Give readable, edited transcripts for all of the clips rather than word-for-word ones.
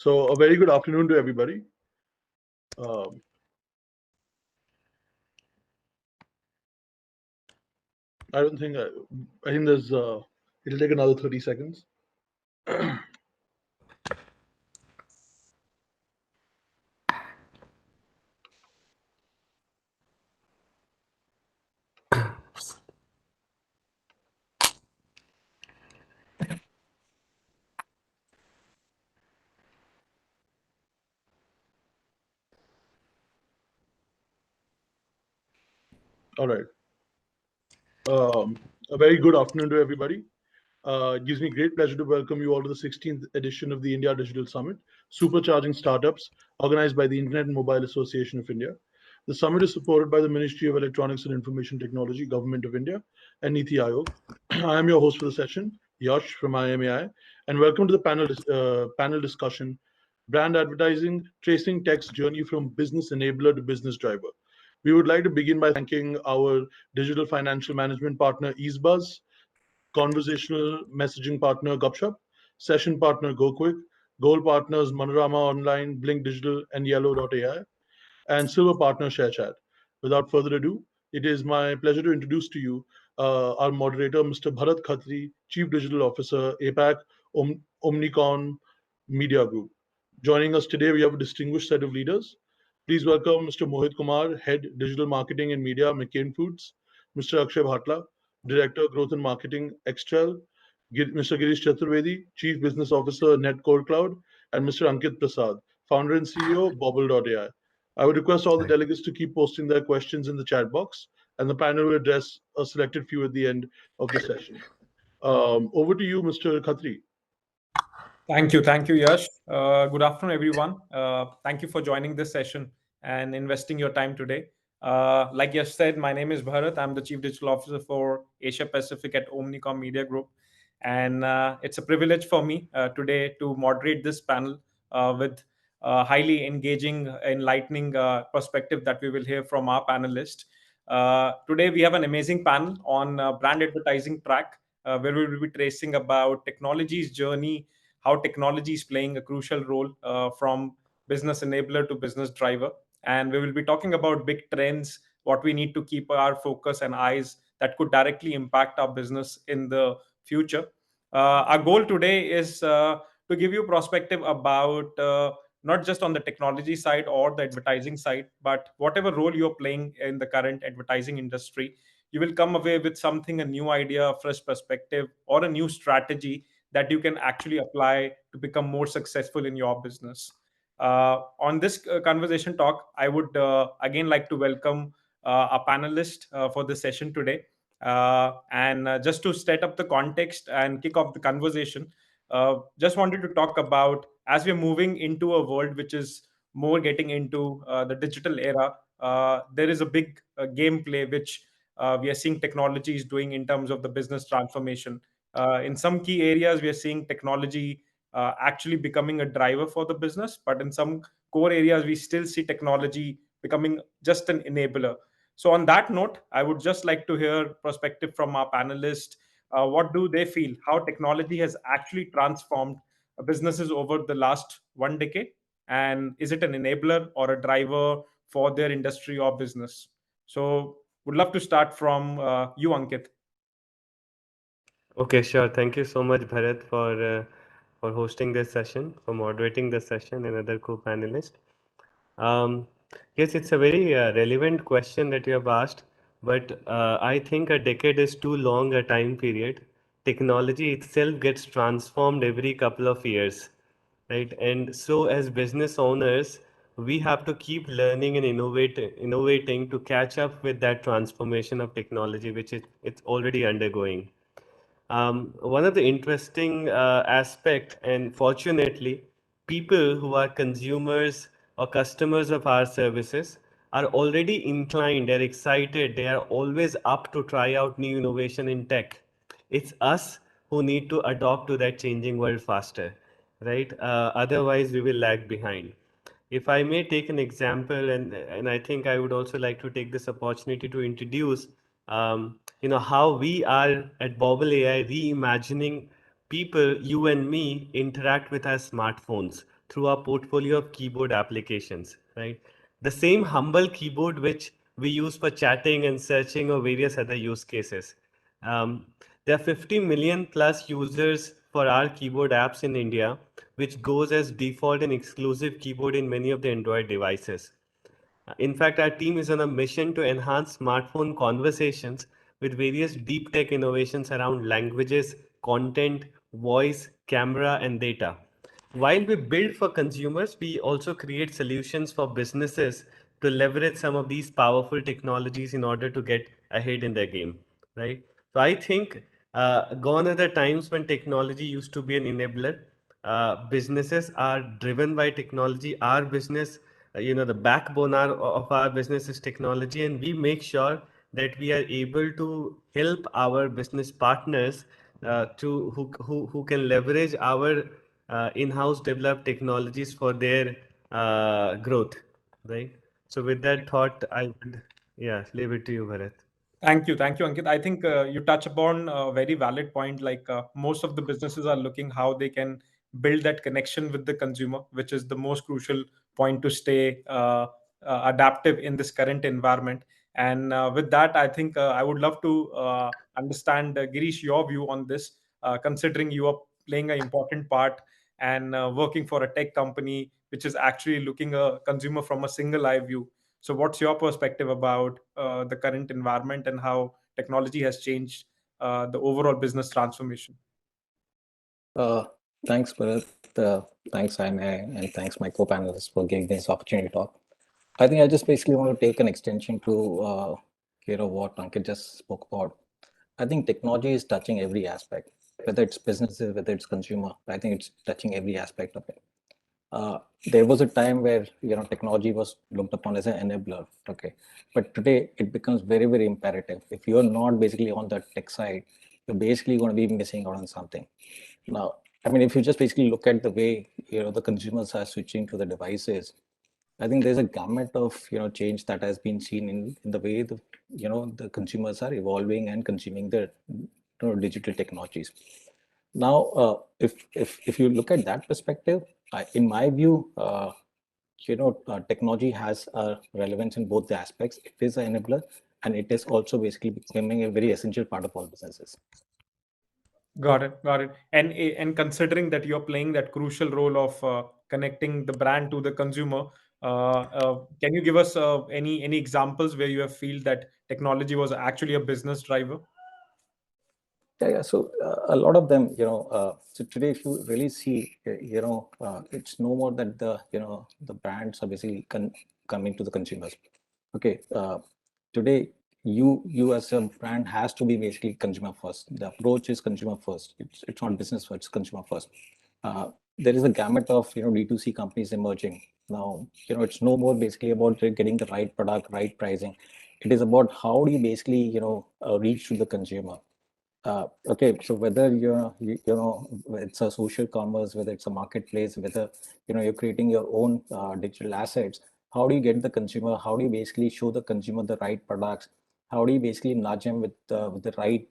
So, a very good afternoon to everybody. Um, I don't think I think there's it'll take another 30 seconds. All right. A very good afternoon to everybody. It gives me great pleasure to welcome you all to the 16th edition of the India Digital Summit, Supercharging Startups, organized by the Internet and Mobile Association of India. The summit is supported by the Ministry of Electronics and Information Technology, Government of India, and Niti Aayog. I am your host for the session, Yash from IMAI, and welcome to the panel discussion, Brand Advertising, Tracing Tech's Journey from Business Enabler to Business Driver. We would like to begin by thanking our digital financial management partner, EaseBuzz, conversational messaging partner Gupshup, session partner GoQuick, gold partners Manorama Online, Blink Digital, and Yellow.ai, and silver partner ShareChat. Without further ado, it is my pleasure to introduce to you our moderator, Mr. Bharat Khatri, Chief Digital Officer, APAC, Omnicom Media Group. Joining us today, we have a distinguished set of leaders. Please welcome Mr. Mohit Kumar, Head Digital Marketing and Media, McCain Foods, Mr. Akshay Bhatla, Director Growth and Marketing, Ex-Trell, Mr. Girish Chaturvedi, Chief Business Officer, Netcore Cloud, and Mr. Ankit Prasad, Founder and CEO, Bobble.ai. I would request all the delegates to keep posting their questions in the chat box, and the panel will address a selected few at the end of the session. Over to you, Mr. Khatri. Thank you, Yash. Good afternoon, everyone. Thank you for joining this session and investing your time today. Like Yash said, my name is Bharat. I'm the Chief Digital Officer for Asia Pacific at Omnicom Media Group. And it's a privilege for me today to moderate this panel with highly engaging, enlightening perspective that we will hear from our panelists. Today, we have an amazing panel on brand advertising track, where we will be tracing about technology's journey, how technology is playing a crucial role from business enabler to business driver. And we will be talking about big trends, what we need to keep our focus and eyes that could directly impact our business in the future. Our goal today is to give you perspective about not just on the technology side or the advertising side, but whatever role you're playing in the current advertising industry, you will come away with something, a new idea, a fresh perspective, or a new strategy that you can actually apply to become more successful in your business. On this conversation talk, I would again like to welcome our panelist for this session today. And just to set up the context and kick off the conversation, just wanted to talk about, as we're moving into a world which is more getting into the digital era, there is a big gameplay which we are seeing technology is doing in terms of the business transformation. In some key areas, we are seeing technology actually becoming a driver for the business, but in some core areas, we still see technology becoming just an enabler. So, on that note, I would just like to hear perspective from our panelists. What do they feel? How technology has actually transformed businesses over the last 1 decade? And is it an enabler or a driver for their industry or business? So, would love to start from you, Ankit. Okay, sure. Thank you so much, Bharat, for hosting this session, for moderating this session, and other co-panelists. Um, yes, it's a very relevant question that you have asked, but I think a decade is too long a time period. Technology itself gets transformed every couple of years, right? And so, as business owners, we have to keep learning and innovating to catch up with that transformation of technology, which it's already undergoing. One of the interesting aspect, and fortunately, people who are consumers or customers of our services are already inclined, they're excited, they are always up to try out new innovation in tech. It's us who need to adopt to that changing world faster, right? Otherwise, we will lag behind. If I may take an example, and I think I would also like to take this opportunity to introduce, how we are at Bobble AI reimagining people, you and me, interact with our smartphones. through our portfolio of keyboard applications, right? The same humble keyboard which we use for chatting and searching or various other use cases. There are 50 million plus users for our keyboard apps in India, which goes as default and exclusive keyboard in many of the Android devices. In fact, our team is on a mission to enhance smartphone conversations with various deep tech innovations around languages, content, voice, camera, and data. While we build for consumers, we also create solutions for businesses to leverage some of these powerful technologies in order to get ahead in their game, right? So I think gone are the times when technology used to be an enabler. Businesses are driven by technology. Our business, the backbone of our business is technology, and we make sure that we are able to help our business partners who can leverage our in-house developed technologies for their growth, right? So with that thought, I would, yeah, leave it to you, Bharat. Thank you, Ankit. I think you touch upon a very valid point. Like most of the businesses are looking how they can build that connection with the consumer, which is the most crucial point to stay adaptive in this current environment. And with that, I think I would love to understand, Girish, your view on this, considering you are playing an important part and working for a tech company which is actually looking a consumer from a single eye view. So, what's your perspective about the current environment and how technology has changed the overall business transformation? Uh, Thanks, Bharat. Thanks, Jaime, and thanks, my co-panelists, for giving me this opportunity to talk. I think I just basically want to take an extension to what Ankit just spoke about. I think technology is touching every aspect, whether it's businesses, whether it's consumer. I think it's touching every aspect of it. There was a time where technology was looked upon as an enabler. Okay, but today it becomes very, very imperative. If you're not basically on the tech side, you're basically going to be missing out on something. Now, I mean, if you just basically look at the way the consumers are switching to the devices, I think there's a gamut of change that has been seen in the way the consumers are evolving and consuming the digital technologies. Now, if you look at that perspective, in my view, technology has a relevance in both the aspects. It is an enabler, and it is also basically becoming a very essential part of all businesses. Got it, got it. And considering that you're playing that crucial role of connecting the brand to the consumer, can you give us any examples where you have feel that technology was actually a business driver? Yeah. So a lot of them, so today, if you really see, it's no more that the brands are basically coming to the consumers. Okay. Today, you as a brand has to be basically consumer first. The approach is consumer first. It's not business first. It's consumer first. There is a gamut of D2C companies emerging now. It's no more basically about getting the right product, right pricing. It is about how do you basically reach to the consumer. Okay, so whether it's a social commerce, whether it's a marketplace, whether you're creating your own digital assets, how do you get the consumer? How do you basically show the consumer the right products? How do you basically nudge him with the right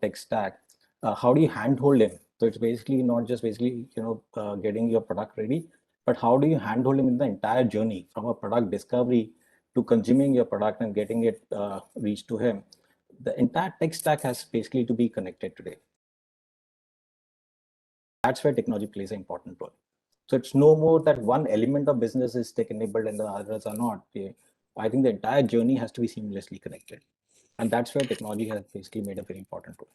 tech stack? How do you handhold him? So it's basically not just basically getting your product ready, but how do you handhold him in the entire journey from a product discovery to consuming your product and getting it reached to him? The entire tech stack has basically to be connected today. That's where technology plays an important role. So it's no more that one element of business is tech enabled and the others are not. I think the entire journey has to be seamlessly connected. And that's where technology has basically made a very important role.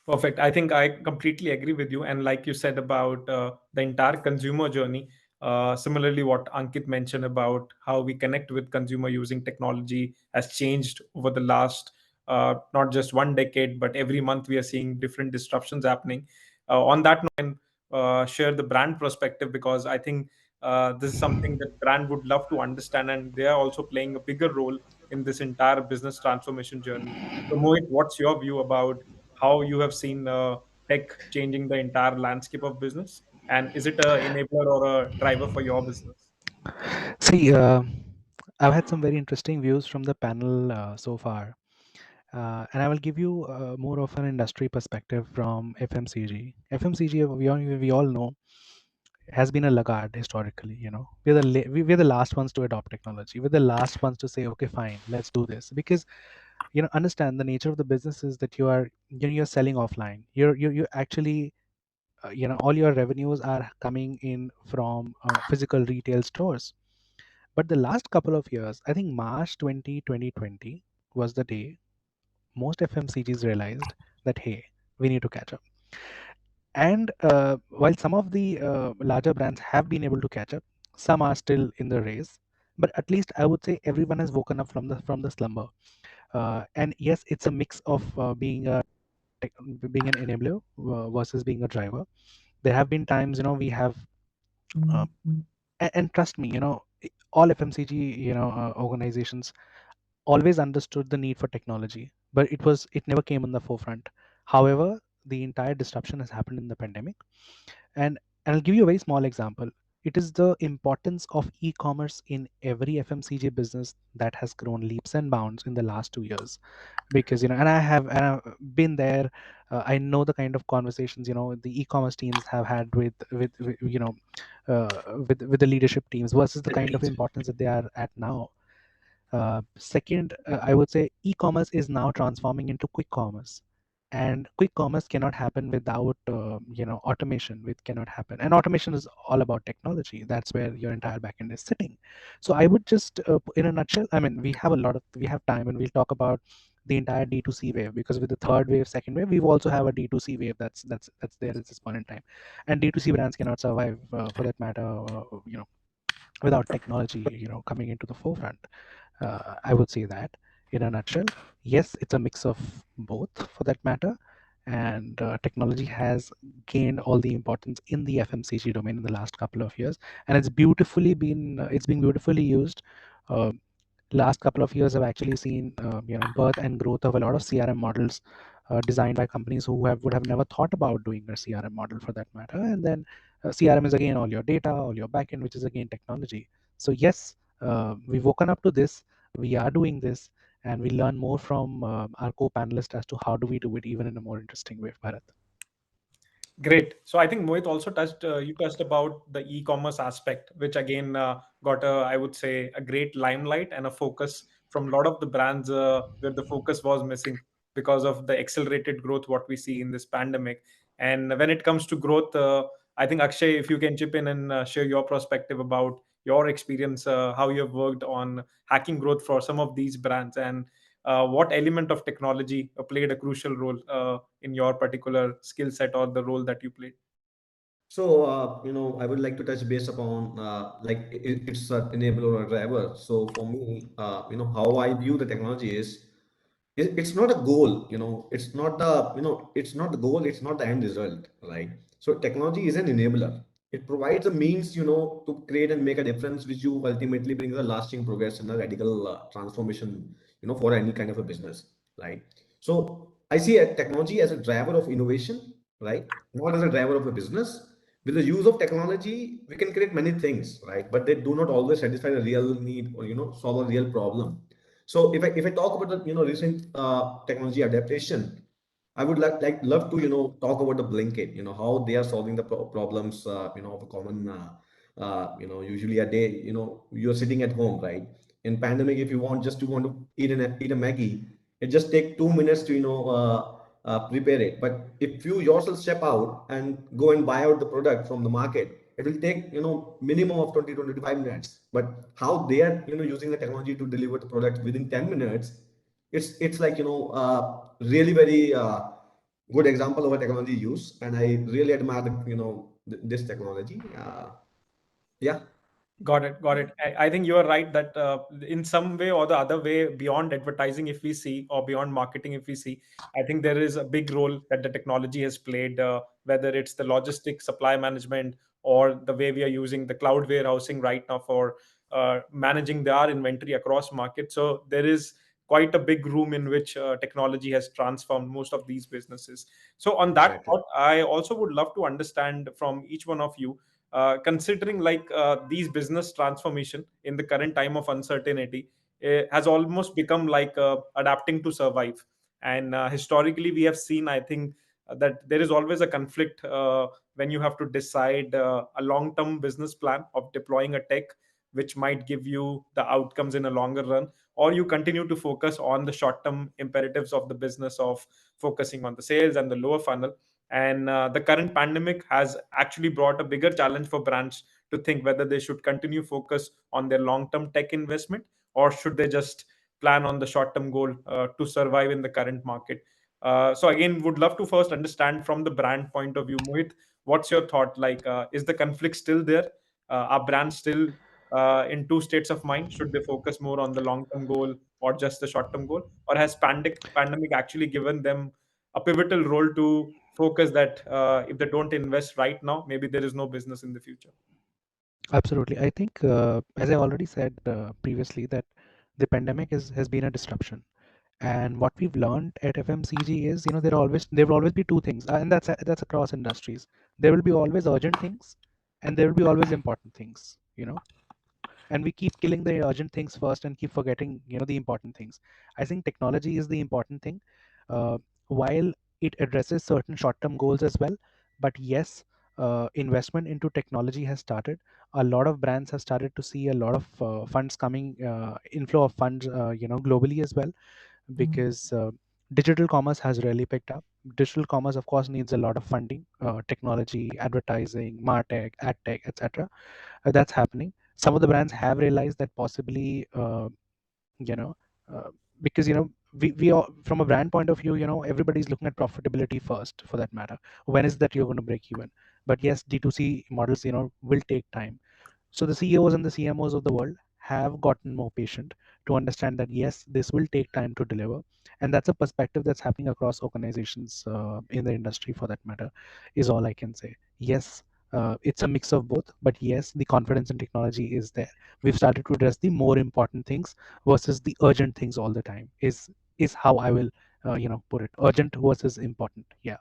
Perfect. I think I completely agree with you. And like you said about the entire consumer journey, similarly, what Ankit mentioned about how we connect with consumer using technology has changed over the last not just one decade, but every month we are seeing different disruptions happening. On that note, and share the brand perspective because I think this is something that brand would love to understand, and they are also playing a bigger role in this entire business transformation journey. So, Mohit, what's your view about how you have seen tech changing the entire landscape of business, and is it a enabler or a driver for your business? See, I've had some very interesting views from the panel so far, and I will give you more of an industry perspective from FMCG. FMCG, we all know, has been a laggard historically. We're the last ones to adopt technology. We're the last ones to say, okay, fine, let's do this, because understand the nature of the business is that you're selling offline. You actually all your revenues are coming in from physical retail stores. But the last couple of years, I think March 2020 was the day most FMCGs realized that, hey, we need to catch up. And while some of the larger brands have been able to catch up, some are still in the race. But at least I would say everyone has woken up from the slumber. And yes, it's a mix of being an enabler versus being a driver. There have been times, we have, and trust me, all FMCG, organizations always understood the need for technology, but it never came on the forefront. However, the entire disruption has happened in the pandemic, and I'll give you a very small example. It is the importance of e-commerce in every FMCG business that has grown leaps and bounds in the last 2 years. Because and I've been there. I know the kind of conversations the e-commerce teams have had with the leadership teams versus the kind of importance that they are at now. Second, I would say e-commerce is now transforming into quick commerce, and quick commerce cannot happen without automation. It cannot happen, and automation is all about technology. That's where your entire backend is sitting. So I would just, in a nutshell, I mean, we have time, and we'll talk about the entire D2C wave, because with the third wave, second wave, we also have a D2C wave that's there at this point in time, and D2C brands cannot survive, for that matter, without technology, coming into the forefront. I would say that in a nutshell, yes, it's a mix of both, for that matter. And technology has gained all the importance in the FMCG domain in the last couple of years, and it's been beautifully used. Uh, Last couple of years have actually seen birth and growth of a lot of CRM models designed by companies who would have never thought about doing a CRM model, for that matter. And then CRM is again all your data, all your backend, which is again technology. So yes, we've woken up to this. We are doing this, and we learn more from our co-panelists as to how do we do it even in a more interesting way, Bharat. Great. So I think Mohit also you touched about the e-commerce aspect, which again got I would say, a great limelight and a focus from a lot of the brands where the focus was missing because of the accelerated growth what we see in this pandemic. And when it comes to growth, I think Akshay, if you can chip in and share your perspective about your experience, how you have worked on hacking growth for some of these brands, and what element of technology played a crucial role in your particular skill set or the role that you played? So, I would like to touch base upon like it's an enabler or a driver. So for me, how I view the technology is it's not a goal, it's not the, it's not the goal, it's not the end result, right? So technology is an enabler. It provides a means, to create and make a difference, which you ultimately brings a lasting progress and a radical transformation, for any kind of a business, right? So I see a technology as a driver of innovation, right? Not as a driver of a business. With the use of technology, we can create many things, right? But they do not always satisfy a real need or, solve a real problem. So if I talk about the recent technology adaptation, I would love to talk about the Blinkit. How they are solving the problems of a common usually a day. You're sitting at home, right? In pandemic, if you want to eat a Maggie, it just take 2 minutes to prepare it. But if you yourself step out and go and buy out the product from the market, it will take minimum of 20 to 25 minutes. But how they are using the technology to deliver the product within 10 minutes, it's like really very good example of a technology use, and I really admire this technology. Yeah. Got it. Got it. I think you are right that in some way or the other way, beyond advertising, if we see, or beyond marketing, if we see, I think there is a big role that the technology has played, whether it's the logistics, supply management, or the way we are using the cloud warehousing right now for managing our inventory across markets. So there is quite a big room in which technology has transformed most of these businesses. So on that Exactly. thought, I also would love to understand from each one of you, considering like these business transformation in the current time of uncertainty has almost become like adapting to survive. And historically we have seen, I think, that there is always a conflict when you have to decide a long-term business plan of deploying a tech which might give you the outcomes in a longer run, or you continue to focus on the short-term imperatives of the business of focusing on the sales and the lower funnel. And the current pandemic has actually brought a bigger challenge for brands to think whether they should continue focus on their long-term tech investment, or should they just plan on the short-term goal to survive in the current market. So again, would love to first understand from the brand point of view, Mohit, what's your thought? Like, is the conflict still there? Are brands still in two states of mind? Should they focus more on the long-term goal or just the short-term goal? Or has pandemic actually given them a pivotal role to focus that if they don't invest right now, maybe there is no business in the future? Absolutely. I think, as I already said previously, that the pandemic has been a disruption. And what we've learned at FMCG is, there will always be two things, and that's across industries. There will be always urgent things, and there will be always important things. And we keep killing the urgent things first and keep forgetting, the important things. I think technology is the important thing, uh, while it addresses certain short-term goals as well. But yes, investment into technology has started. A lot of brands have started to see a lot of funds coming, inflow of funds, globally as well, because digital commerce has really picked up. Digital commerce, of course, needs a lot of funding, technology, advertising, martech, ad tech, etc. That's happening. Some of the brands have realized that possibly, you know, uh, because we all, from a brand point of view, everybody's looking at profitability first, for that matter. When is that you're going to break even? But yes, D2C models, will take time. So the CEOs and the CMOs of the world have gotten more patient to understand that yes, this will take time to deliver, and that's a perspective that's happening across organizations in the industry, for that matter. Is all I can say. Yes, it's a mix of both, but yes, the confidence in technology is there. We've started to address the more important things versus the urgent things all the time. Is how I will put it. Urgent versus important. Yeah.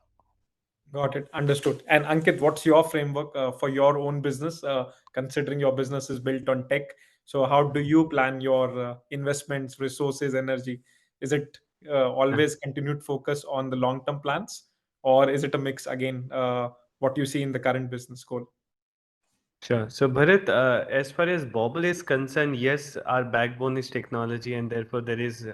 Got it. Understood. And Ankit, what's your framework for your own business, considering your business is built on tech? So, how do you plan your investments, resources, energy? Is it always continued focus on the long-term plans, or is it a mix again, what you see in the current business goal? Sure. So, Bharat, as far as Bobble is concerned, yes, our backbone is technology, and therefore there is,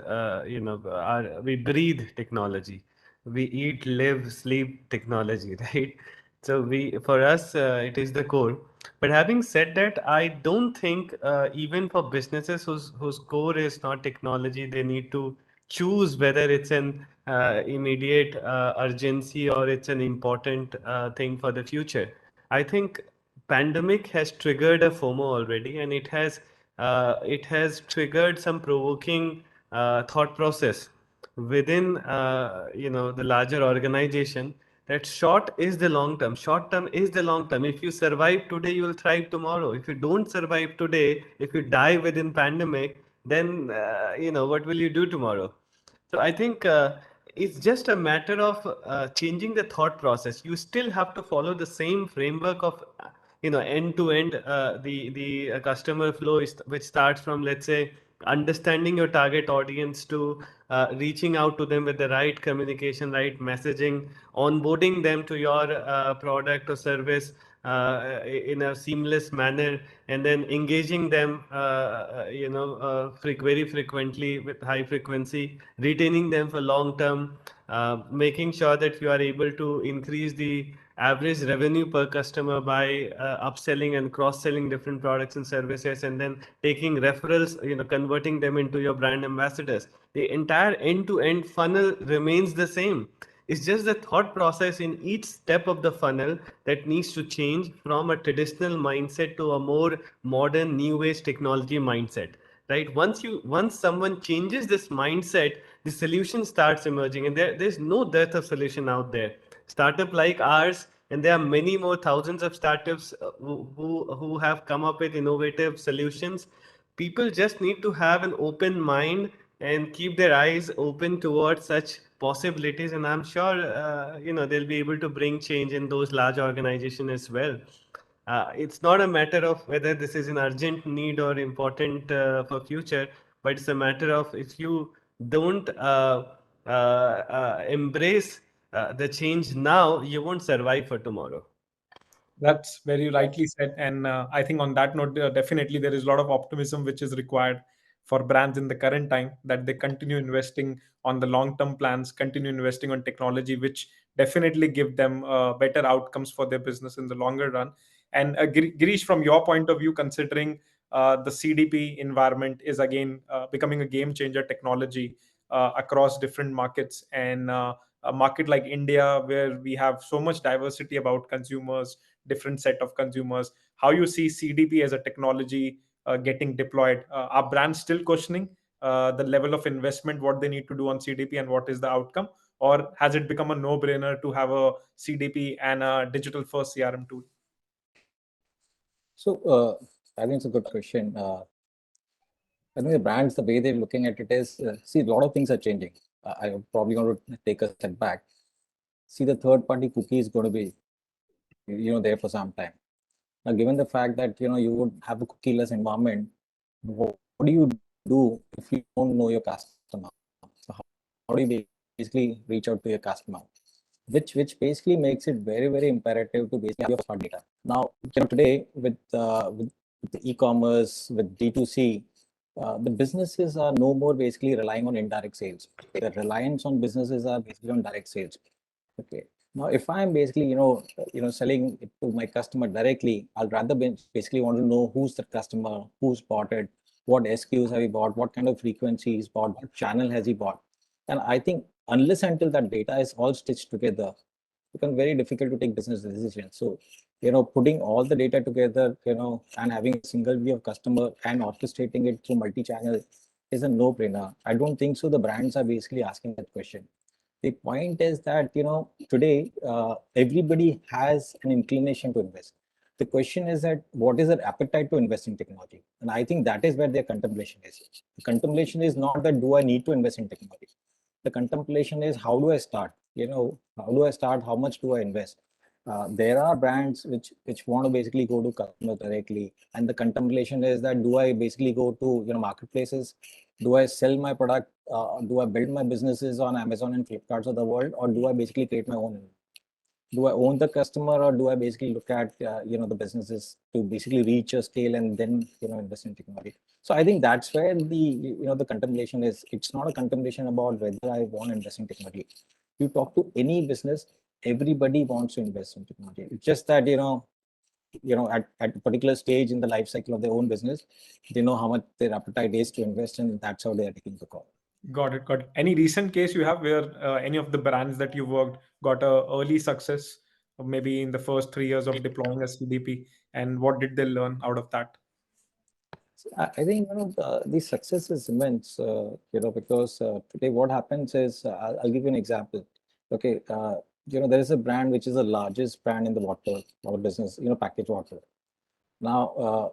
we breathe technology. We eat, live, sleep technology, right? So, for us, it is the core. But having said that, I don't think even for businesses whose core is not technology, they need to choose whether it's an immediate urgency or it's an important thing for the future. I think pandemic has triggered a FOMO already, and it has triggered some provoking thought process within the larger organization, that short is the long term. Short term is the long term. If you survive today, you will thrive tomorrow. If you don't survive today, if you die within pandemic, then what will you do tomorrow? So I think it's just a matter of changing the thought process. You still have to follow the same framework of end to end, the customer flow which starts from, let's say, understanding your target audience to reaching out to them with the right communication, right messaging, onboarding them to your product or service in a seamless manner, and then engaging them very frequently with high frequency, retaining them for long term, making sure that you are able to increase the average revenue per customer by upselling and cross selling different products and services, and then taking referrals, converting them into your brand ambassadors. The entire end to end funnel remains the same. It's just the thought process in each step of the funnel that needs to change from a traditional mindset to a more modern, new age technology mindset. Right? Once someone changes this mindset, the solution starts emerging, and there's no dearth of solution out there. Startup like ours, and there are many more thousands of startups who have come up with innovative solutions. People just need to have an open mind and keep their eyes open towards such possibilities, and I'm sure they'll be able to bring change in those large organizations as well. It's not a matter of whether this is an urgent need or important for future, but it's a matter of, if you don't embrace the change now, you won't survive for tomorrow. That's very rightly said. And I think on that note, definitely there is a lot of optimism which is required for brands in the current time, that they continue investing on the long term plans, continue investing on technology, which definitely give them better outcomes for their business in the longer run. And Girish, from your point of view, considering the CDP environment is again becoming a game changer technology across different markets, and a market like India, where we have so much diversity about consumers, different set of consumers, how you see CDP as a technology getting deployed? Are brands still questioning the level of investment, what they need to do on CDP, and what is the outcome? Or has it become a no-brainer to have a CDP and a digital first CRM tool? So I think it's a good question. I think the brands, the way they're looking at it is, see, a lot of things are changing. I probably want to take a step back. See, the third-party cookie is going to be, there for some time. Now, given the fact that you would have a cookieless environment, what do you do if you don't know your customer? So how do you basically reach out to your customer? Which basically makes it very, very imperative to basically have your first-party data. Now, today with the e-commerce, with D2C, the businesses are no more basically relying on indirect sales. The reliance on businesses are basically on direct sales. Okay. Now, if I'm basically, selling it to my customer directly, I'll rather basically want to know who's the customer, who's bought it, what SKUs have he bought, what kind of frequency he's bought, what channel has he bought. And I think unless until that data is all stitched together, it becomes very difficult to take business decisions. So, putting all the data together, and having a single view of customer and orchestrating it through multi-channel is a no-brainer. I don't think so. The brands are basically asking that question. The point is that today everybody has an inclination to invest. The question is that what is their appetite to invest in technology? And I think that is where their contemplation is. The contemplation is not that do I need to invest in technology. The contemplation is how do I start? How do I start? How much do I invest? There are brands which want to basically go to customers directly, and the contemplation is that do I basically go to marketplaces? Do I sell my product? Do I build my businesses on Amazon and Flipkarts of the world, or do I basically create my own? Do I own the customer, or do I basically look at the businesses to basically reach a scale and then invest in technology? So I think that's where the contemplation is. It's not a contemplation about whether I want to invest in technology. You talk to any business, everybody wants to invest in technology. It's just that at a particular stage in the life cycle of their own business, they know how much their appetite is to invest, and that's how they are taking the call. Got it. Got it. Any recent case you have where any of the brands that you worked got a early success, or maybe in the first 3 years of deploying a CDP, and what did they learn out of that? So I think the success is immense. Because today what happens is I'll give you an example. Okay, there is a brand which is the largest brand in the water business. Packaged water. Now,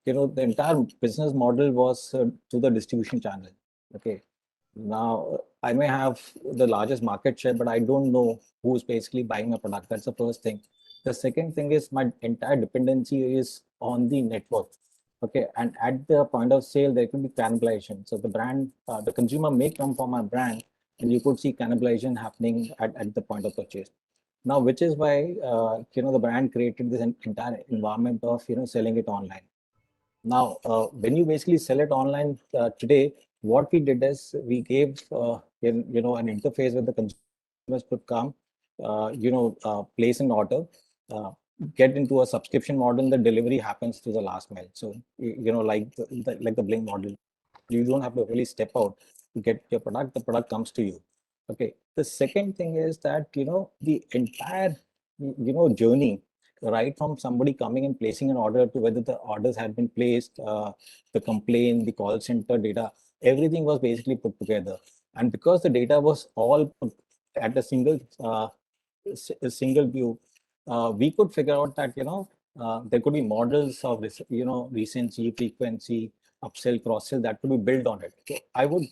the entire business model was to the distribution channel. Okay. Now, I may have the largest market share, but I don't know who's basically buying my product. That's the first thing. The second thing is my entire dependency is on the network. Okay. And at the point of sale, there could be cannibalization. So the brand, the consumer may come from my brand, and you could see cannibalization happening at the point of purchase. Now, which is why the brand created this entire environment of selling it online. Now, when you basically sell it online today, what we did is we gave an interface where the consumers could come, place an order, uh, get into a subscription model. The delivery happens to the last mile. So like the Blink model, you don't have to really step out to get your product. The product comes to you. Okay. The second thing is that the entire journey, right from somebody coming and placing an order to whether the orders had been placed, the complaint, the call center data, everything was basically put together. And because the data was all put at a single view, we could figure out that there could be models of this, recency, frequency, upsell, cross sell that could be built on it. So I would,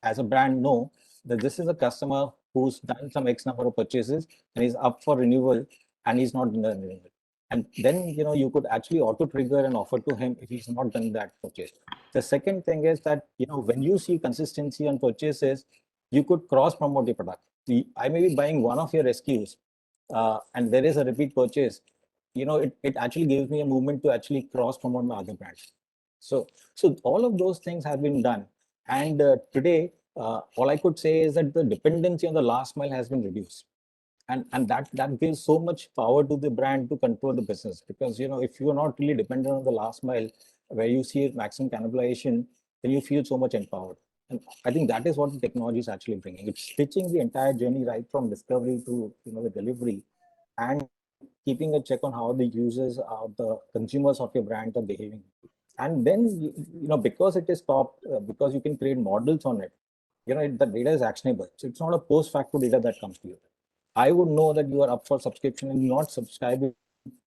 as a brand, know that this is a customer who's done some X number of purchases and is up for renewal, and he's not done the renewal. And then you could actually auto trigger an offer to him if he's not done that purchase. The second thing is that when you see consistency on purchases, you could cross promote your product. I may be buying one of your SKUs, and there is a repeat purchase. It actually gives me a movement to actually cross promote my other brands. So all of those things have been done, and today, all I could say is that the dependency on the last mile has been reduced, and that gives so much power to the brand to control the business, because if you're not really dependent on the last mile where you see maximum cannibalization, then you feel so much empowered. And I think that is what the technology is actually bringing. It's stitching the entire journey right from discovery to the delivery, and keeping a check on how the users, the consumers of your brand are behaving. And then because it is top, because you can create models on it, the data is actionable. So it's not a post facto data that comes to you. I would know that you are up for subscription and not subscribing.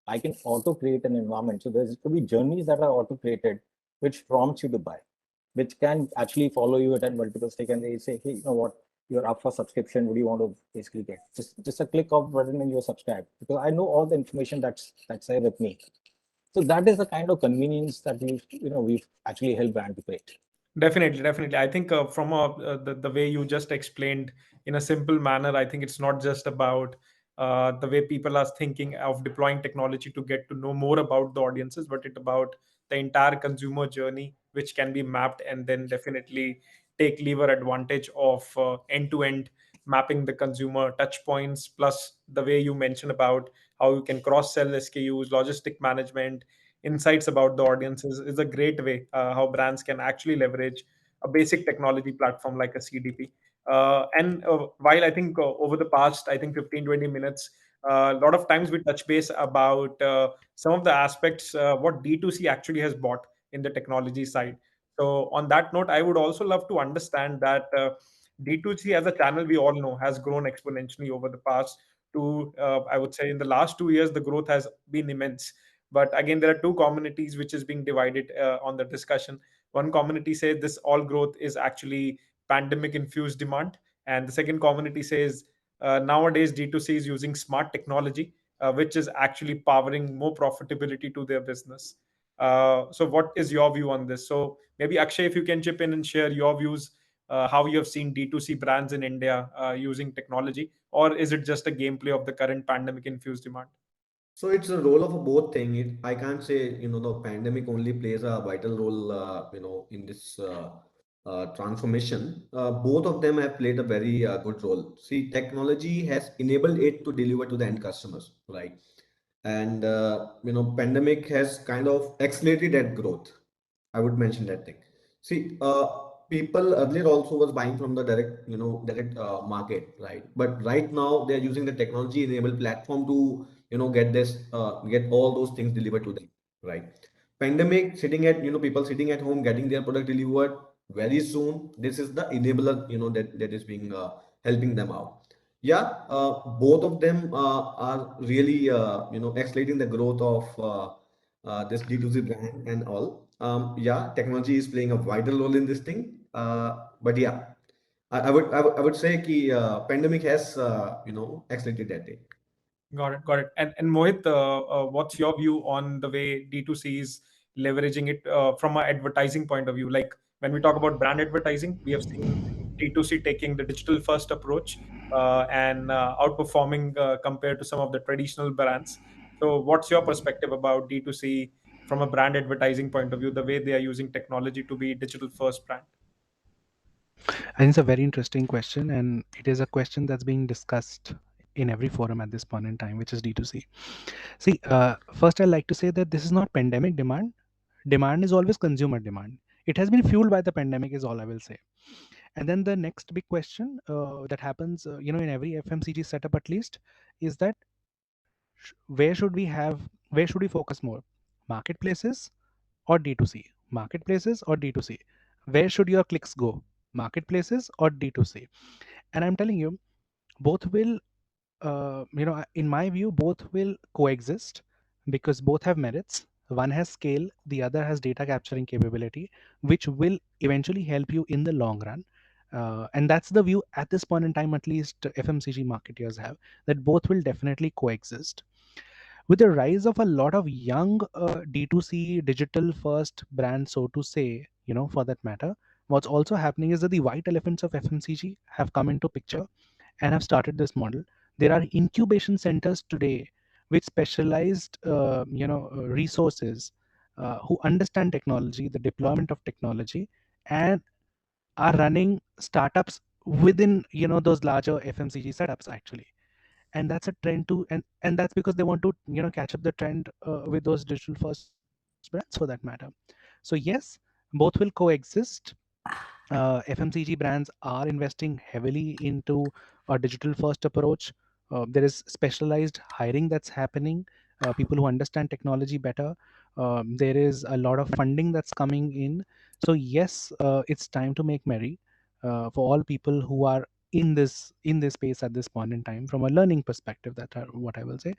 I can auto create an environment. So there's to be journeys that are auto created, which prompts you to buy, which can actually follow you at multiple stakes. And they say, hey, you know what? You're up for subscription. What do you want to basically get? Just a click of button and you're subscribed, because I know all the information that's there with me. So that is the kind of convenience that we've actually helped brand to create. Definitely, definitely. I think from the way you just explained in a simple manner, I think it's not just about the way people are thinking of deploying technology to get to know more about the audiences, but it about the entire consumer journey, which can be mapped and then definitely take lever advantage of end-to-end mapping the consumer touch points, plus the way you mentioned about how you can cross-sell SKUs, logistic management, insights about the audiences is a great way how brands can actually leverage a basic technology platform like a CDP. And while I think over the past, I think 15, 20 minutes, a lot of times we touch base about some of the aspects what D2C actually has bought in the technology side. So on that note, I would also love to understand that D2C as a channel, we all know, has grown exponentially over the past I would say in the last 2 years, the growth has been immense. But again, there are two communities which is being divided on the discussion. One community says this all growth is actually pandemic infused demand, and the second community says nowadays D2C is using smart technology, which is actually powering more profitability to their business. So what is your view on this? So maybe Akshay, if you can chip in and share your views, how you have seen D2C brands in India using technology, or is it just a gameplay of the current pandemic infused demand? So it's a role of a both thing. I can't say, the pandemic only plays a vital role, in this transformation. Both of them have played a very good role. See, technology has enabled it to deliver to the end customers, right? And, pandemic has kind of accelerated that growth. I would mention that thing. See, people earlier also was buying from the direct market, right? But right now they're using the technology-enabled platform to, get all those things delivered to them, right? Pandemic sitting at, people sitting at home getting their product delivered very soon. This is the enabler, that is being helping them out. Yeah, both of them are really, accelerating the growth of this D2C brand and all. Yeah, technology is playing a vital role in this thing. But yeah, I would say कि pandemic has accelerated that day. Got it, got it. And Mohit, what's your view on the way D2C is leveraging it from an advertising point of view? Like when we talk about brand advertising, we have seen D2C taking the digital first approach and outperforming compared to some of the traditional brands. So, what's your perspective about D2C from a brand advertising point of view, the way they are using technology to be digital first brand? I think it's a very interesting question, and it is a question that's being discussed in every forum at this point in time, which is D2C. See, first I'd like to say that this is not pandemic demand. Demand is always consumer demand. It has been fueled by the pandemic, is all I will say. And then the next big question that happens, in every FMCG setup at least, is that where should we focus more? Marketplaces or D2C? Marketplaces or D2C? Where should your clicks go? Marketplaces or D2C? And I'm telling you, both will, in my view, both will coexist because both have merits. One has scale, the other has data capturing capability, which will eventually help you in the long run. And that's the view at this point in time, at least FMCG marketers have, that both will definitely coexist. With the rise of a lot of young D2C digital first brands, so to say, for that matter, what's also happening is that the white elephants of FMCG have come into picture, and have started this model. There are incubation centers today with specialized resources who understand technology, the deployment of technology, and are running startups within those larger FMCG setups actually. And that's a trend too, and that's because they want to catch up the trend with those digital first brands for that matter. So yes, both will coexist. FMCG brands are investing heavily into a digital first approach. There is specialized hiring that's happening, people who understand technology better. There is a lot of funding that's coming in. So yes, it's time to make merry for all people who are in this space at this point in time from a learning perspective. What I will say.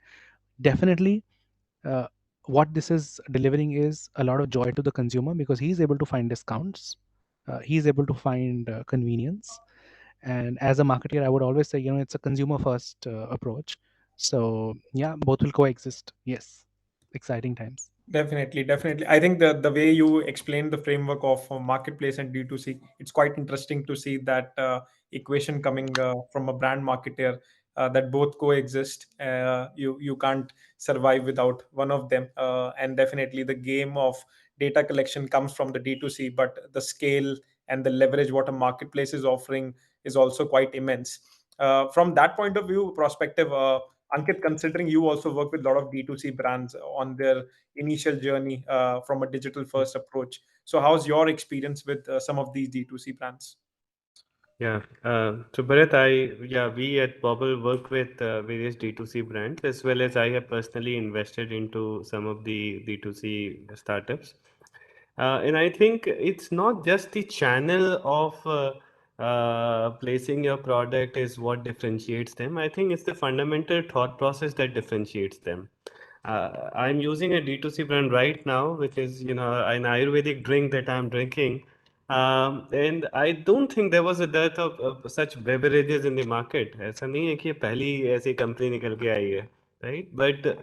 Definitely, uh, what this is delivering is a lot of joy to the consumer because he's able to find discounts, he's able to find convenience. And as a marketer, I would always say, it's a consumer first approach. So yeah, both will coexist. Yes, exciting times. Definitely, definitely. I think the way you explained the framework of marketplace and D2C, it's quite interesting to see that equation coming from a brand marketer, that both coexist. You can't survive without one of them. And definitely the game of data collection comes from the D2C, but the scale and the leverage what a marketplace is offering is also quite immense. From that point of view, perspective, Ankit, considering you also work with a lot of D2C brands on their initial journey from a digital first approach. So how's your experience with some of these D2C brands? Yeah. So Bharat, we at Bobble work with various D2C brands, as well as I have personally invested into some of the D2C startups. And I think it's not just the channel of placing your product is what differentiates them. I think it's the fundamental thought process that differentiates them. I'm using a D2C brand right now, which is, an Ayurvedic drink that I'm drinking. And I don't think there was a dearth of such beverages in the market. ऐसा नहीं है कि ये पहली ऐसी company निकल के आई है, right? But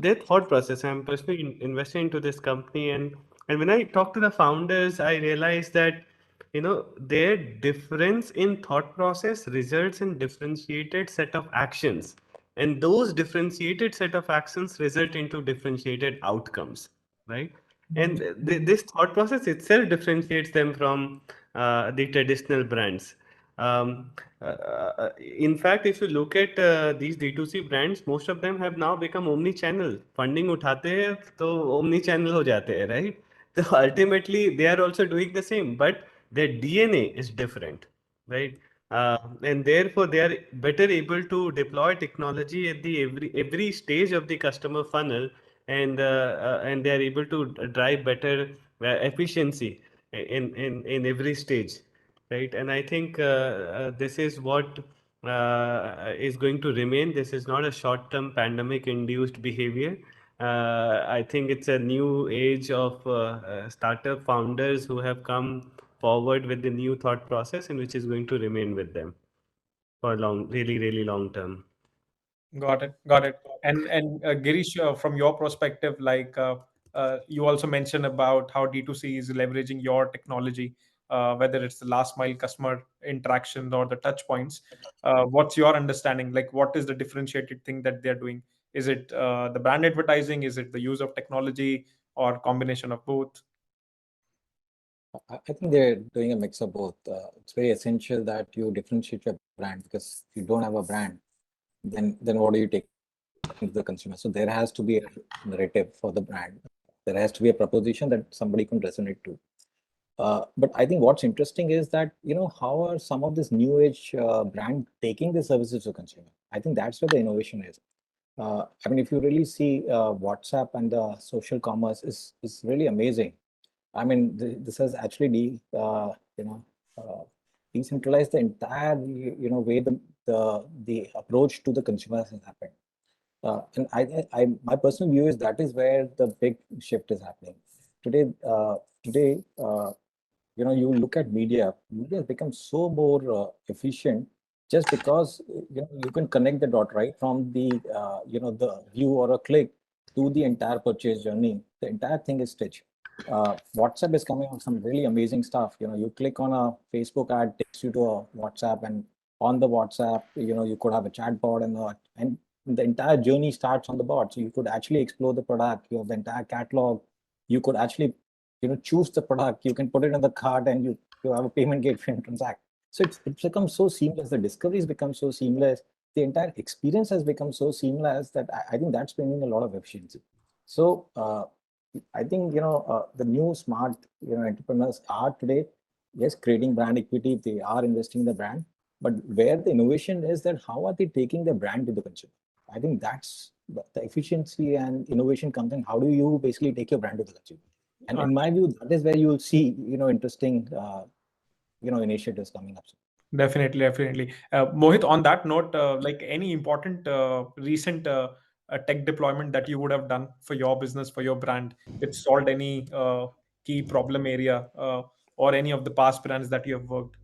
their thought process. I'm personally investing into this company, and when I talk to the founders, I realize that their difference in thought process results in differentiated set of actions, and those differentiated set of actions result into differentiated outcomes, right? And this thought process itself differentiates them from the traditional brands. um, in fact, if you look at these D2C brands, most of them have now become omni-channel. Funding उठाते हैं तो omni-channel हो जाते हैं, right? So ultimately, they are also doing the same, but their DNA is different, right? And therefore, they are better able to deploy technology at the every stage of the customer funnel, and they are able to drive better efficiency in every stage, right? And I think this is what is going to remain. This is not a short-term pandemic-induced behavior. I think it's a new age of startup founders who have come forward with the new thought process, and which is going to remain with them for long, really, really long term. Got it. Got it. And Girish, from your perspective, you also mentioned about how D2C is leveraging your technology, whether it's the last mile customer interaction or the touch points. What's your understanding? Like, what is the differentiated thing that they're doing? Is it the brand advertising? Is it the use of technology or combination of both? I think they're doing a mix of both. It's very essential that you differentiate your brand, because if you don't have a brand, then what are you taking to the consumer? So there has to be a narrative for the brand. There has to be a proposition that somebody can resonate to. But I think what's interesting is that, how are some of this new age brand taking the services to consumer? I think that's where the innovation is. I mean, if you really see WhatsApp and the social commerce is really amazing. I mean, this has actually uh, decentralized the entire way the approach to the consumers has happened. And my personal view is that is where the big shift is happening today. Today, you look at media has become so more efficient, just because you can connect the dot right from the the view or a click to the entire purchase journey. The entire thing is stitched. WhatsApp is coming with some really amazing stuff. You click on a Facebook ad, takes you to a WhatsApp, and on the WhatsApp, you could have a chatbot, and the entire journey starts on the bot. So you could actually explore the product. You have the entire catalog. You could actually, choose the product. You can put it in the cart, and you have a payment gateway and transact. So it's become so seamless. The discovery has become so seamless. The entire experience has become so seamless that I think that's bringing a lot of efficiency. So I think the new smart entrepreneurs are today, yes, creating brand equity. They are investing in the brand, but where the innovation is, that how are they taking the brand to the consumer? I think that's the efficiency and innovation comes in. How do you basically take your brand to the consumer? And in my view, that is where you will see interesting initiatives coming up. Definitely, definitely. Mohit, on that note, like any important recent tech deployment that you would have done for your business, for your brand, which solved any key problem area, or any of the past brands that you have worked?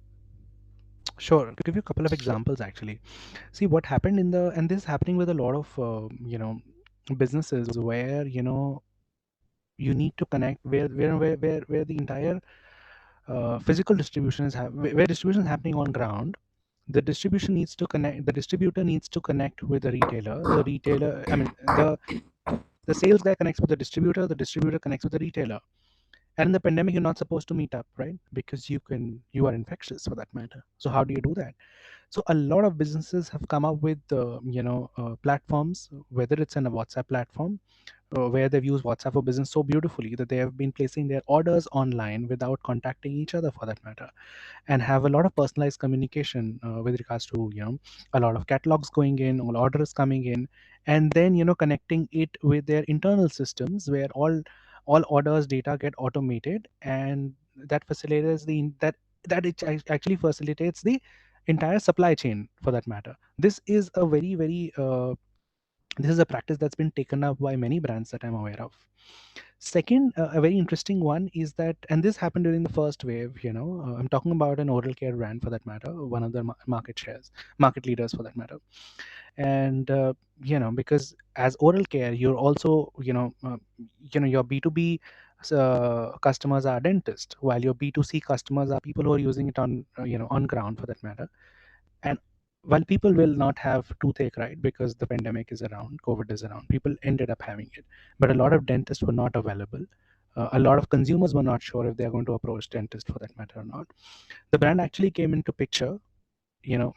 Sure, to give you a couple of examples actually. See what happened and this is happening with a lot of businesses where you need to connect where the entire physical distribution where distribution is happening on ground. The distributor needs to connect with the retailer, I mean, the sales guy connects with the distributor connects with the retailer. And in the pandemic, you're not supposed to meet up, right? Because you are infectious for that matter. So how do you do that? So a lot of businesses have come up with platforms, whether it's in a WhatsApp platform, where they've used WhatsApp for Business so beautifully that they have been placing their orders online without contacting each other for that matter, and have a lot of personalized communication with regards to a lot of catalogs going in, all orders coming in, and then connecting it with their internal systems where all orders data get automated, and that facilitates actually facilitates the entire supply chain for that matter. This is a very this is a practice that's been taken up by many brands that I'm aware of. Second, a very interesting one is that, and this happened during the first wave. I'm talking about an oral care brand for that matter, one of the market leaders for that matter. And because as oral care, you're also your B2B customers are dentists, while your B2C customers are people who are using it on ground for that matter. And while people will not have toothache, right, because the pandemic is around, COVID is around, people ended up having it. But a lot of dentists were not available. A lot of consumers were not sure if they're going to approach dentist for that matter or not. The brand actually came into picture,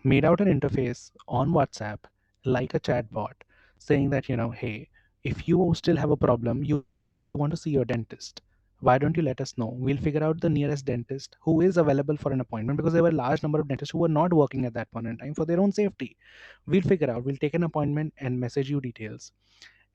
made out an interface on WhatsApp like a chatbot, saying that, hey, if you still have a problem, you want to see your dentist, why don't you let us know? We'll figure out the nearest dentist who is available for an appointment, because there were a large number of dentists who were not working at that point in time for their own safety. We'll take an appointment and message you details.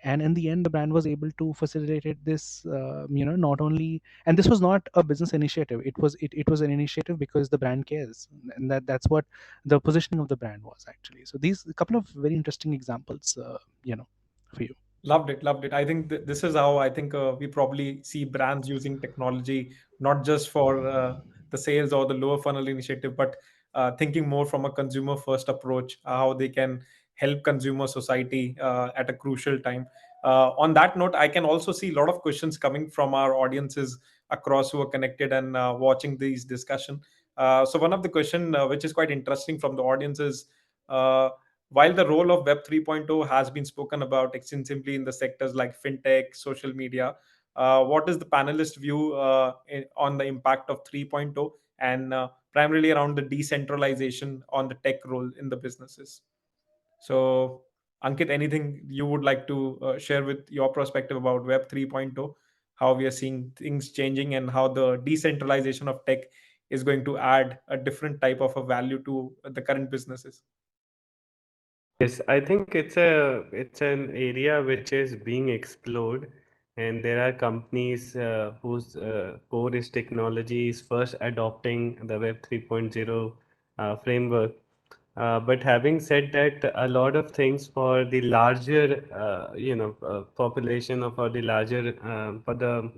And in the end, the brand was able to facilitate this, not only, and this was not a business initiative, it was an initiative because the brand cares, and that's what the positioning of the brand was actually. So these a couple of very interesting examples, for you. Loved it, loved it. I think this is how I think we probably see brands using technology, not just for the sales or the lower funnel initiative, but thinking more from a consumer first approach, how they can help consumer society at a crucial time. On that note, I can also see a lot of questions coming from our audiences across who are connected and watching these discussion. So one of the question which is quite interesting from the audience is, uh, while the role of Web 3.0 has been spoken about extensively in the sectors like fintech, social media, what is the panelist view on the impact of 3.0 and primarily around the decentralization on the tech role in the businesses? So, Ankit, anything you would like to share with your perspective about Web 3.0, how we are seeing things changing and how the decentralization of tech is going to add a different type of a value to the current businesses? Yes, I think it's an area which is being explored, and there are companies whose core is technology is first adopting the Web 3.0 framework. But having said that, a lot of things for the larger, population, or for the larger, for the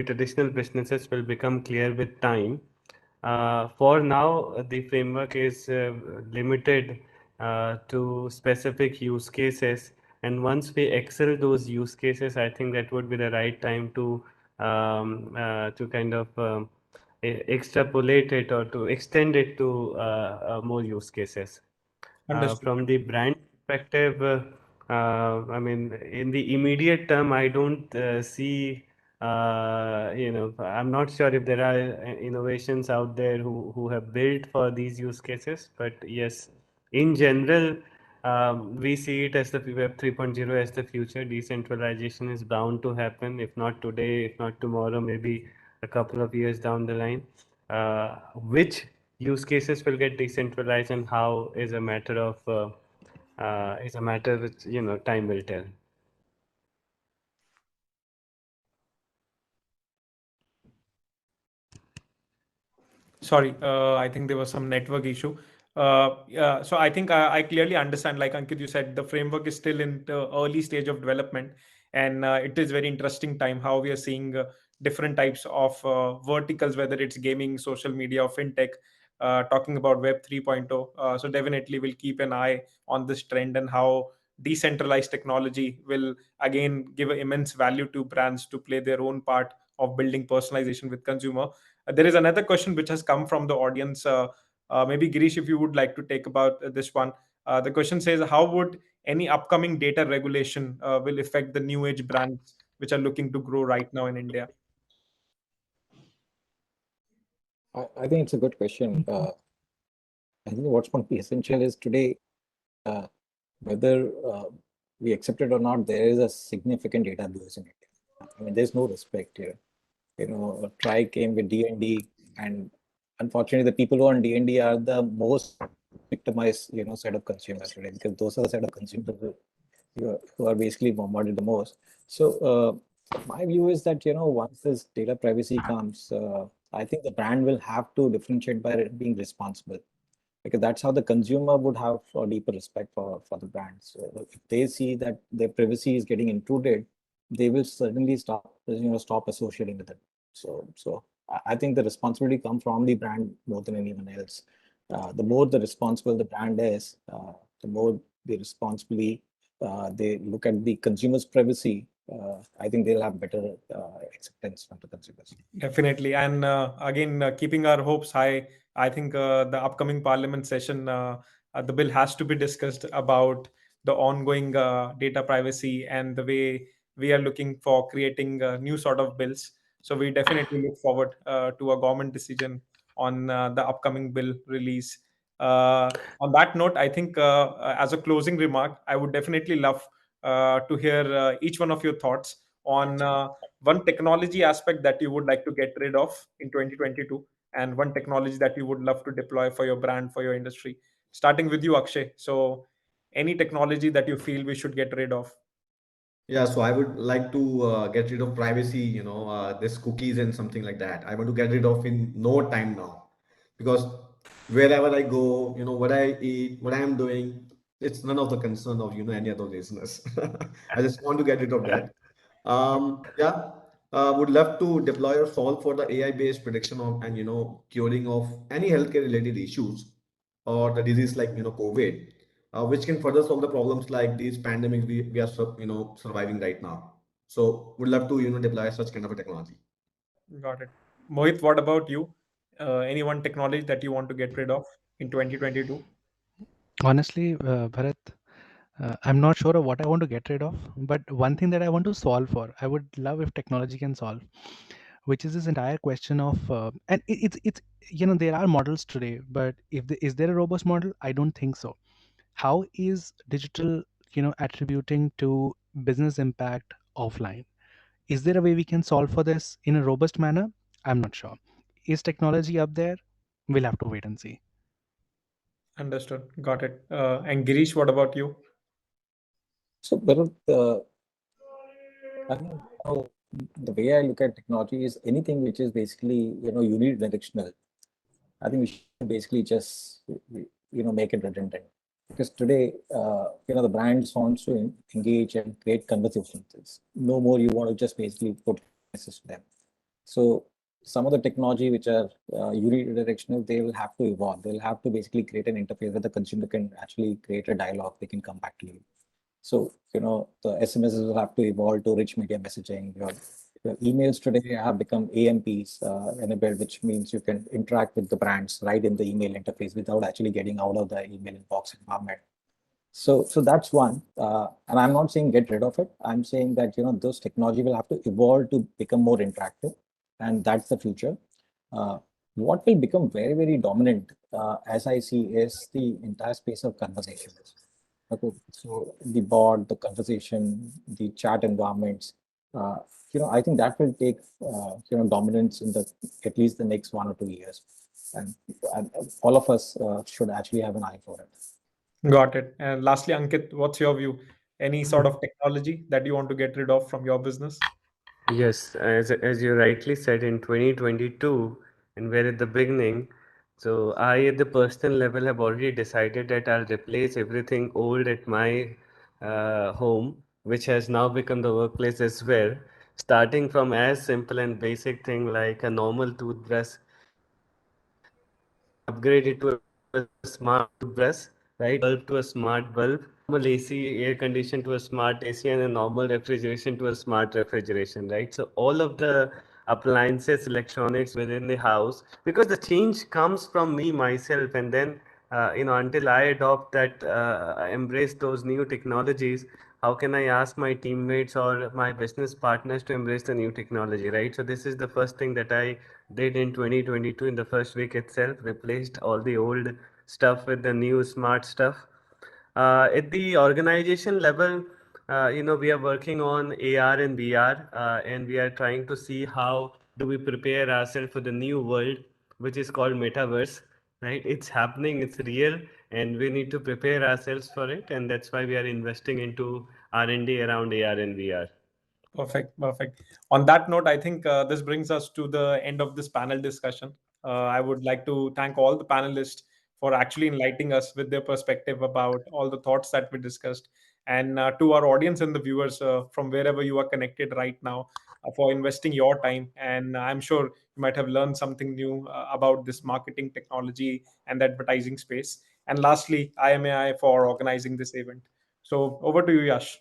traditional businesses will become clear with time. For now, the framework is limited to specific use cases, and once we excel those use cases, I think that would be the right time to kind of extrapolate it or to extend it to more use cases. Understood. From the brand perspective, I mean, in the immediate term, I don't see, I'm not sure if there are innovations out there who have built for these use cases. But yes, in general, we see it as the Web 3.0 as the future. Decentralization is bound to happen, if not today, if not tomorrow, maybe a couple of years down the line. Which use cases will get decentralized and how is a matter of which time will tell. Sorry, I think there was some network issue. Yeah, so I think I clearly understand, like Ankit, you said, the framework is still in the early stage of development, and it is very interesting time how we are seeing different types of verticals, whether it's gaming, social media, or fintech, talking about Web 3.0. So definitely we'll keep an eye on this trend and how decentralized technology will again give immense value to brands to play their own part of building personalization with consumer. There is another question which has come from the audience. Maybe Girish, if you would like to take about this one. The question says, how would any upcoming data regulation will affect the new age brands which are looking to grow right now in India? I think it's a good question. I think what's going to be essential is today, whether we accept it or not, there is a significant data abuse in India. I mean, there's no respect here. Try came with D&D, and unfortunately, the people who are on D&D are the most victimized, set of consumers today, because those are the set of consumers who are basically bombarded the most. So my view is that, once this data privacy comes, I think the brand will have to differentiate by being responsible, because that's how the consumer would have a deeper respect for the brand. So if they see that their privacy is getting intruded, they will certainly stop associating with it. So I think the responsibility comes from the brand more than anyone else. The more the responsible the brand is, the more they responsibly they look at the consumer's privacy. I think they'll have better acceptance from the consumers. Definitely. And again, keeping our hopes high, I think the upcoming parliament session, the bill has to be discussed about the ongoing data privacy and the way we are looking for creating new sort of bills. So we definitely look forward to a government decision on the upcoming bill release. On that note, I think as a closing remark, I would definitely love to hear each one of your thoughts on one technology aspect that you would like to get rid of in 2022 and one technology that you would love to deploy for your brand, for your industry. Starting with you, Akshay. So any technology that you feel we should get rid of? Yeah, so I would like to get rid of privacy, this cookies and something like that. I want to get rid of in no time now, because wherever I go, what I eat, what I am doing, it's none of the concern of, any other business. I just want to get rid of that. Yeah, would love to deploy or solve for the AI-based prediction of and, curing of any healthcare related issues or the disease like, COVID, which can further solve the problems like these pandemics we are surviving right now. So would love to deploy such kind of a technology. Got it. Mohit, what about you? Any one technology that you want to get rid of in 2022? Honestly, Bharat, I'm not sure of what I want to get rid of, but one thing that I want to solve for, I would love if technology can solve, which is this entire question of, and it's there are models today, but is there a robust model? I don't think so. How is digital, attributing to business impact offline? Is there a way we can solve for this in a robust manner? I'm not sure. Is technology up there? We'll have to wait and see. Understood. Got it. And Girish, what about you? So, but I think the way I look at technology is anything which is basically unidirectional. I think we should basically just make it redundant, because today the brands wants to engage and create conversations. It's no more you want to just basically put messages to them. So some of the technology which are unidirectional, they will have to evolve. They'll have to basically create an interface where the consumer can actually create a dialogue. They can come back to you. So the SMSs will have to evolve to rich media messaging. emails today have become AMPs enabled, which means you can interact with the brands right in the email interface without actually getting out of the email inbox environment. So that's one, and I'm not saying get rid of it. I'm saying that those technology will have to evolve to become more interactive, and that's the future. What will become very, very dominant, as I see, is the entire space of conversations. Okay, so the bot, the conversation, the chat environments, uh, I think that will take dominance in the at least the next 1 or 2 years, and, and all of us should actually have an eye for it. Got it. And lastly, Ankit, what's your view? Any sort of technology that you want to get rid of from your business? Yes, as you rightly said, in 2022, and we're at the beginning. So I, at the personal level, have already decided that I'll replace everything old at my home, which has now become the workplace as well. Starting from as simple and basic thing like a normal toothbrush, upgrade it to a smart toothbrush, right? A normal bulb to a smart bulb, normal AC air condition to a smart AC, and a normal refrigeration to a smart refrigeration, right? So all of the appliances, electronics within the house, because the change comes from me myself, and then until I adopt that, embrace those new technologies, how can I ask my teammates or my business partners to embrace the new technology, right? So this is the first thing that I did in 2022 in the first week itself, replaced all the old stuff with the new smart stuff. At the organization level, we are working on AR and VR, and we are trying to see how do we prepare ourselves for the new world, which is called metaverse, right? It's happening, it's real, and we need to prepare ourselves for it, and that's why we are investing into R&D around AR and VR. Perfect, perfect. On that note, I think this brings us to the end of this panel discussion. I would like to thank all the panelists for actually enlightening us with their perspective about all the thoughts that we discussed, and to our audience and the viewers from wherever you are connected right now, for investing your time. And I'm sure you might have learned something new about this marketing technology and the advertising space. And lastly, IMAI for organizing this event. So over to you, Yash.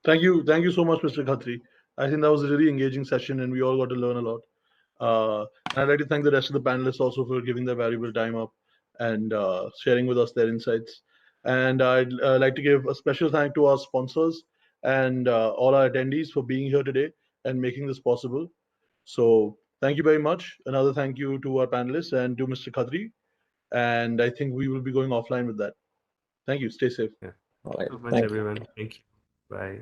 Thank you so much, Mr. Khatri. I think that was a really engaging session, and we all got to learn a lot. And I'd like to thank the rest of the panelists also for giving their valuable time up and sharing with us their insights. And I'd like to give a special thank to our sponsors and all our attendees for being here today and making this possible. So thank you very much. Another thank you to our panelists and to Mr. Khatri. And I think we will be going offline with that. Thank you. Stay safe. Yeah. All Thank right, you so much, thank you. everyone. Thank you. Bye.